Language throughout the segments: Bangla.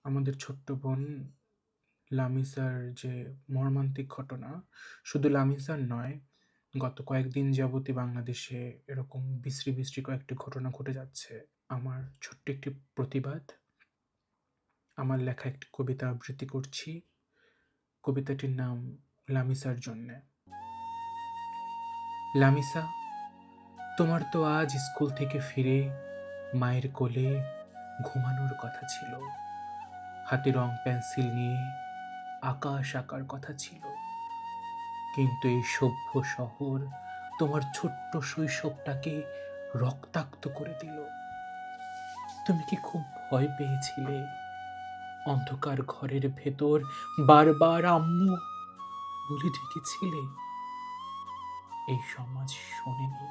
আমাদের ছোট্ট বোন লামিসার যে মর্মান্তিক ঘটনা, শুধু লামিসার নয়, গত কয়েকদিন যাবতই বাংলাদেশে এরকম বিশ্রী, বিশ্রী কয়েকটি ঘটনা ঘটে যাচ্ছে। আমার ছোট্ট একটি প্রতিবাদ, আমার লেখা একটি কবিতা আবৃত্তি করছি। কবিতাটির নাম লামিসার জন্যে। লামিসা, তোমার তো আজ স্কুল থেকে ফিরে মায়ের কোলে ঘুমানোর কথা ছিল। হাতে রং পেন্সিল নিয়ে আকাশ আঁকার কথা ছিল, কিন্তু এই সভ্য শহর তোমার ছোট্ট শৈশবটাকে রক্তাক্ত করে দিল। তুমি কি খুব ভয় পেয়েছিলে? অন্ধকার ঘরের ভেতর বারবার আম্মু বলে ডেকেছিলে? এই সমাজ শোনেনি,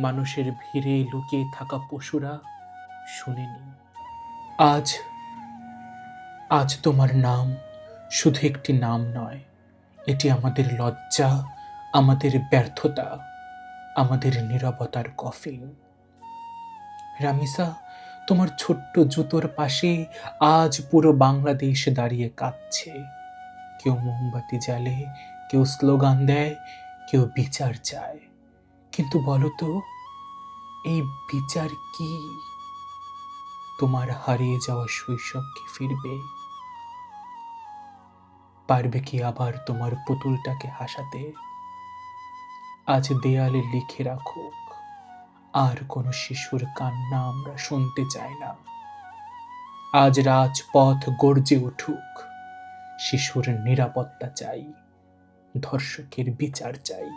মানুষের ভিড়ে লুকিয়ে থাকা পশুরা শোনেনি। আজ আজ তোমার নাম শুধু একটি নাম নয়, এটি আমাদের লজ্জা, আমাদের ব্যর্থতা, আমাদের নীরবতার কফিন। রামিসা, তোমার ছোট্ট জুতোর পাশে আজ পুরো বাংলাদেশ দাঁড়িয়ে কাঁদছে। কেউ মোমবাতি জ্বালে, কেউ স্লোগান দেয়, কেউ বিচার চায়। কিন্তু বলো তো, এই বিচার কি? তোমার হারিয়ে যাওয়া শৈশব কি ফিরবে? পারবে কি আবার তোমার পুতুলটাকে হাসাতে? আজ দেয়ালে লিখে রাখুক, আর কোনো শিশুর কান্না আমরা শুনতে চাই না। আজ রাজপথ গর্জে উঠুক, শিশুর নিরাপত্তা চাই, ধর্ষকের বিচার চাই।